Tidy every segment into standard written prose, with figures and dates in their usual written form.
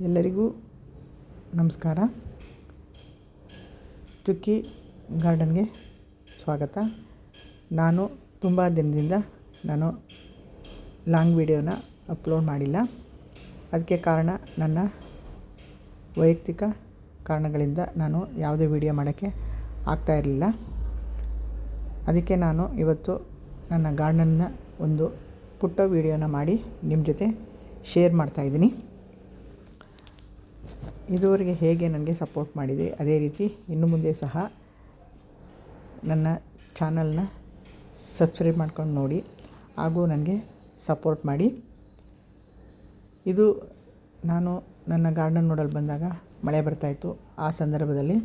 ಎಲ್ಲರಿಗೂ ನಮಸ್ಕಾರ. ಚುಕ್ಕಿ ಗಾರ್ಡನ್ಗೆ ಸ್ವಾಗತ. ನಾನು ತುಂಬ ದಿನದಿಂದ ಲಾಂಗ್ ವಿಡಿಯೋನ ಅಪ್ಲೋಡ್ ಮಾಡಿಲ್ಲ. ಅದಕ್ಕೆ ಕಾರಣ ನನ್ನ ವೈಯಕ್ತಿಕ ಕಾರಣಗಳಿಂದ ನಾನು ಯಾವುದೇ ವಿಡಿಯೋ ಮಾಡೋಕ್ಕೆ ಆಗ್ತಾಯಿರಲಿಲ್ಲ. ಅದಕ್ಕೆ ನಾನು ಇವತ್ತು ನನ್ನ ಗಾರ್ಡನ್ನ ಒಂದು ಪುಟ್ಟ ವಿಡಿಯೋನ ಮಾಡಿ ನಿಮ್ಮ ಜೊತೆ ಶೇರ್ ಮಾಡ್ತಾಯಿದ್ದೀನಿ. ಇದುವರೆಗೆ ಹೇಗೆ ನನಗೆ ಸಪೋರ್ಟ್ ಮಾಡಿದೆ ಅದೇ ರೀತಿ ಇನ್ನು ಮುಂದೆ ಸಹ ನನ್ನ ಚಾನಲ್ನ ಸಬ್ಸ್ಕ್ರೈಬ್ ಮಾಡ್ಕೊಂಡು ನೋಡಿ ಹಾಗೂ ನನಗೆ ಸಪೋರ್ಟ್ ಮಾಡಿ. ಇದು ನಾನು ನನ್ನ ಗಾರ್ಡನ್ ನೋಡಲು ಬಂದಾಗ ಮಳೆ ಬರ್ತಾಯಿತ್ತು. ಆ ಸಂದರ್ಭದಲ್ಲಿ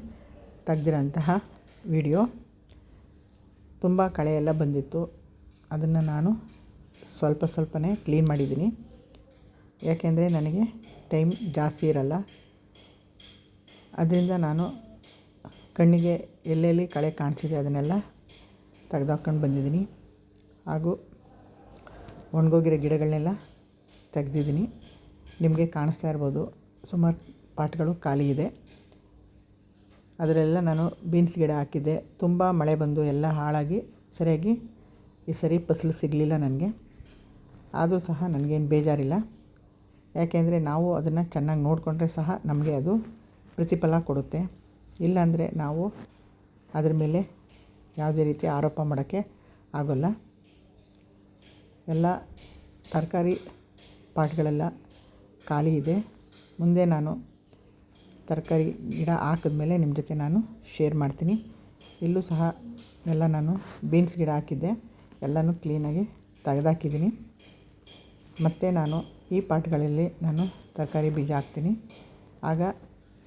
ತೆಗೆದಿರೋಂತಹ ವಿಡಿಯೋ. ತುಂಬ ಕಳೆ ಎಲ್ಲ ಬಂದಿತ್ತು. ಅದನ್ನು ನಾನು ಸ್ವಲ್ಪನೇ ಕ್ಲೀನ್ ಮಾಡಿದ್ದೀನಿ. ಯಾಕೆಂದರೆ ನನಗೆ ಟೈಮ್ ಜಾಸ್ತಿ ಇರಲ್ಲ. ಅದರಿಂದ ನಾನು ಕಣ್ಣಿಗೆ ಎಲ್ಲೆಲ್ಲಿ ಕಳೆ ಕಾಣಿಸಿದೆ ಅದನ್ನೆಲ್ಲ ತೆಗೆದುಹಾಕ್ಕೊಂಡು ಬಂದಿದ್ದೀನಿ. ಹಾಗೂ ಒಣಗೋಗಿರೋ ಗಿಡಗಳನ್ನೆಲ್ಲ ತೆಗೆದಿದ್ದೀನಿ. ನಿಮಗೆ ಕಾಣಿಸ್ತಾ ಇರ್ಬೋದು, ಸುಮಾರು ಪಾಟ್ಗಳು ಖಾಲಿ ಇದೆ. ಅದರಲ್ಲೆಲ್ಲ ನಾನು ಬೀನ್ಸ್ ಗಿಡ ಹಾಕಿದ್ದೆ. ತುಂಬ ಮಳೆ ಬಂದು ಎಲ್ಲ ಹಾಳಾಗಿ ಸರಿಯಾಗಿ ಈ ಸರಿ ಫಸಲು ಸಿಗಲಿಲ್ಲ ನನಗೆ. ಆದರೂ ಸಹ ನನಗೇನು ಬೇಜಾರಿಲ್ಲ. ಯಾಕೆಂದರೆ ನಾವು ಅದನ್ನು ಚೆನ್ನಾಗಿ ನೋಡಿಕೊಂಡ್ರೆ ಸಹ ನಮಗೆ ಅದು ಪ್ರತಿಫಲ ಕೊಡುತ್ತೆ. ಇಲ್ಲಾಂದರೆ ನಾವು ಅದರ ಮೇಲೆ ಯಾವುದೇ ರೀತಿ ಆರೋಪ ಮಾಡೋಕ್ಕೆ ಆಗೋಲ್ಲ. ಎಲ್ಲ ತರಕಾರಿ ಪಾಟ್ಗಳೆಲ್ಲ ಖಾಲಿ ಇದೆ. ಮುಂದೆ ನಾನು ತರಕಾರಿ ಗಿಡ ಹಾಕಿದ್ಮೇಲೆ ನಿಮ್ಮ ಜೊತೆ ನಾನು ಶೇರ್ ಮಾಡ್ತೀನಿ. ಇಲ್ಲೂ ಸಹ ಎಲ್ಲ ನಾನು ಬೀನ್ಸ್ ಗಿಡ ಹಾಕಿದ್ದೆ. ಎಲ್ಲನೂ ಕ್ಲೀನಾಗಿ ತೆಗೆದಾಕಿದ್ದೀನಿ. ಮತ್ತು ನಾನು ಈ ಪಾಟ್ಗಳಲ್ಲಿ ನಾನು ತರಕಾರಿ ಬೀಜ ಹಾಕ್ತೀನಿ. ಆಗ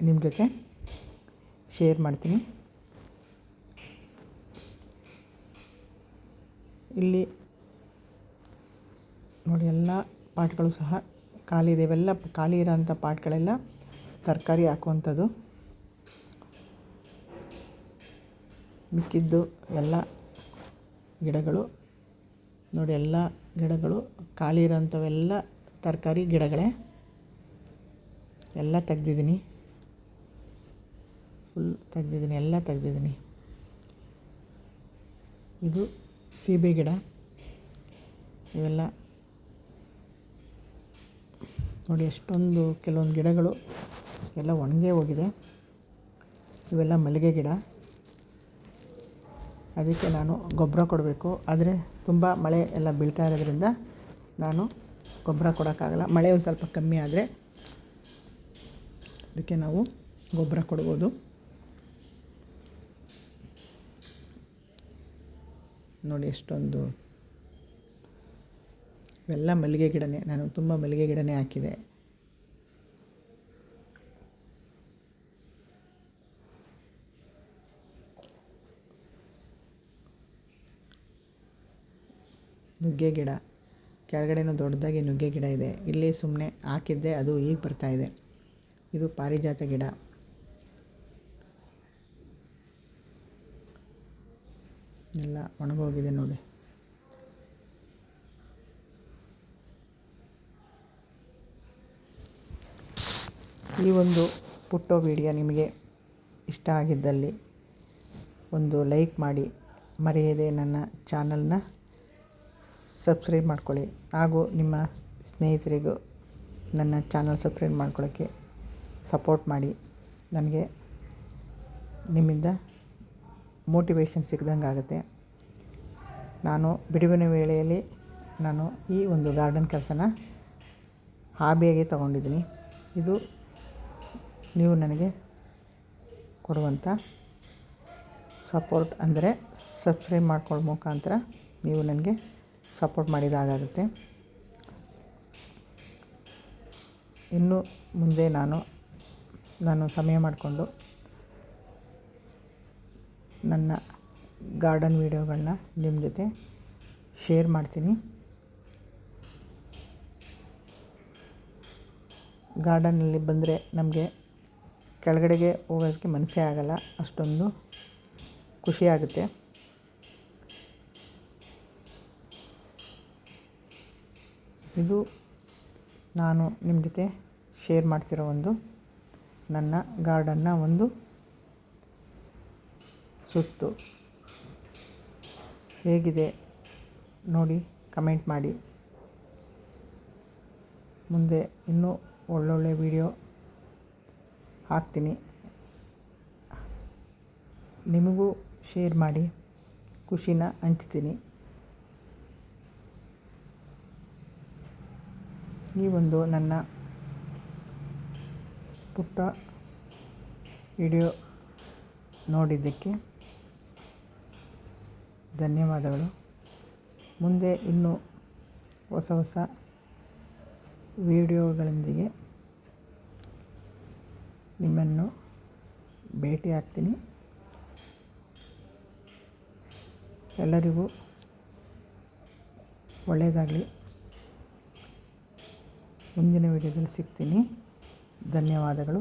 ನಿಮ್ಮ ಜೊತೆ ಶೇರ್ ಮಾಡ್ತೀನಿ. ಇಲ್ಲಿ ನೋಡಿ, ಎಲ್ಲ ಪಾಟ್ಗಳು ಸಹ ಖಾಲಿ ಇದೆ. ಇವೆಲ್ಲ ಖಾಲಿ ಇರೋಂಥ ಪಾಟ್ಗಳೆಲ್ಲ ತರಕಾರಿ ಹಾಕುವಂಥದ್ದು. ಮಿಕ್ಕಿದ್ದು ಎಲ್ಲ ಗಿಡಗಳು ನೋಡಿ, ಎಲ್ಲ ಗಿಡಗಳು ಖಾಲಿ ಇರೋಂಥವೆಲ್ಲ ತರಕಾರಿ ಗಿಡಗಳೇ. ಎಲ್ಲ ತೆಗ್ದಿದ್ದೀನಿ, ಫುಲ್ ತೆಗ್ದಿದ್ದೀನಿ, ಎಲ್ಲ ತೆಗ್ದಿದ್ದೀನಿ. ಇದು ಸೀಬೆ ಗಿಡ. ಇವೆಲ್ಲ ನೋಡಿ, ಎಷ್ಟೊಂದು ಕೆಲವೊಂದು ಗಿಡಗಳು ಎಲ್ಲ ಒಣಗೇ ಹೋಗಿದೆ. ಇವೆಲ್ಲ ಮಲ್ಲಿಗೆ ಗಿಡ. ಅದಕ್ಕೆ ನಾನು ಗೊಬ್ಬರ ಕೊಡಬೇಕು. ಆದರೆ ತುಂಬ ಮಳೆ ಎಲ್ಲ ಬೀಳ್ತಾ ಇರೋದ್ರಿಂದ ನಾನು ಗೊಬ್ಬರ ಕೊಡೋಕ್ಕಾಗಲ್ಲ. ಮಳೆ ಒಂದು ಸ್ವಲ್ಪ ಕಮ್ಮಿ ಆದರೆ ಅದಕ್ಕೆ ನಾವು ಗೊಬ್ಬರ ಕೊಡ್ಬೋದು. ನೋಡಿ, ಎಷ್ಟೊಂದು ಇವೆಲ್ಲ ಮಲ್ಲಿಗೆ ಗಿಡನೇ. ನಾನು ತುಂಬ ಮಲ್ಲಿಗೆ ಗಿಡನೇ ಹಾಕಿದೆ. ನುಗ್ಗೆ ಗಿಡ ಕೆಳಗಡೆನೂ ದೊಡ್ಡದಾಗಿ ನುಗ್ಗೆ ಗಿಡ ಇದೆ. ಇಲ್ಲಿ ಸುಮ್ಮನೆ ಹಾಕಿದ್ದೆ, ಅದು ಈಗ ಬರ್ತಾಯಿದೆ. ಇದು ಪಾರಿಜಾತ ಗಿಡ. ಎಲ್ಲ ಒಣಗೋಗಿದೆ ನೋಡಿ. ಈ ಒಂದು ಪುಟ್ಟ ವಿಡಿಯೋ ನಿಮಗೆ ಇಷ್ಟ ಆಗಿದ್ದಲ್ಲಿ ಒಂದು ಲೈಕ್ ಮಾಡಿ, ಮರೆಯದೆ ನನ್ನ ಚಾನಲ್ನ ಸಬ್ಸ್ಕ್ರೈಬ್ ಮಾಡ್ಕೊಳ್ಳಿ. ಹಾಗೂ ನಿಮ್ಮ ಸ್ನೇಹಿತರಿಗೂ ನನ್ನ ಚಾನಲ್ ಸಬ್ಸ್ಕ್ರೈಬ್ ಮಾಡ್ಕೊಳ್ಳೋಕ್ಕೆ ಸಪೋರ್ಟ್ ಮಾಡಿ. ನನಗೆ ನಿಮ್ಮಿಂದ ಮೋಟಿವೇಶನ್ ಸಿಕ್ಕಿದಂಗೆ ಆಗುತ್ತೆ. ನಾನು ಬಿಡುವಿನ ವೇಳೆಯಲ್ಲಿ ನಾನು ಈ ಒಂದು ಗಾರ್ಡನ್ ಕೆಲಸನ ಹಾಬಿಯಾಗಿ ತಗೊಂಡಿದ್ದೀನಿ. ಇದು ನೀವು ನನಗೆ ಕೊಡುವಂಥ ಸಪೋರ್ಟ್. ಅಂದರೆ ಸಬ್ಸ್ಕ್ರೈಬ್ ಮಾಡ್ಕೊಳ್ಳೋ ಮುಖಾಂತರ ನೀವು ನನಗೆ ಸಪೋರ್ಟ್ ಮಾಡಿದಾಗುತ್ತೆ. ಇನ್ನು ಮುಂದೆ ನಾನು ಸಮಯ ಮಾಡಿಕೊಂಡು ನನ್ನ ಗಾರ್ಡನ್ ವಿಡಿಯೋಗಳನ್ನ ನಿಮ್ಮ ಜೊತೆ ಶೇರ್ ಮಾಡ್ತೀನಿ. ಗಾರ್ಡನ್ನಲ್ಲಿ ಬಂದರೆ ನಮಗೆ ಕೆಳಗಡೆಗೆ ಹೋಗೋದಕ್ಕೆ ಮನಸ್ಸೇ ಆಗಲ್ಲ. ಅಷ್ಟೊಂದು ಖುಷಿಯಾಗುತ್ತೆ. ಇದು ನಾನು ನಿಮ್ಮ ಜೊತೆ ಶೇರ್ ಮಾಡ್ತಿರೋ ಒಂದು ನನ್ನ ಗಾರ್ಡನ್ನ ಒಂದು ಸುತ್ತು. ಹೇಗಿದೆ ನೋಡಿ, ಕಮೆಂಟ್ ಮಾಡಿ. ಮುಂದೆ ಇನ್ನೂ ಒಳ್ಳೊಳ್ಳೆ ವಿಡಿಯೋ ಹಾಕ್ತೀನಿ. ನಿಮಗೂ ಶೇರ್ ಮಾಡಿ ಖುಷಿನ ಹಂಚ್ತೀನಿ. ಈ ಒಂದು ನನ್ನ ಪುಟ್ಟ ವಿಡಿಯೋ ನೋಡಿದ್ದಕ್ಕೆ ಧನ್ಯವಾದಗಳು. ಮುಂದೆ ಇನ್ನೂ ಹೊಸ ಹೊಸ ವಿಡಿಯೋಗಳೊಂದಿಗೆ ನಿಮ್ಮನ್ನು ಭೇಟಿ ಆಗ್ತೀನಿ. ಎಲ್ಲರಿಗೂ ಒಳ್ಳೆಯದಾಗಲಿ. ಮುಂದಿನ ವಿಡಿಯೋದಲ್ಲಿ ಸಿಗ್ತೀನಿ. ಧನ್ಯವಾದಗಳು.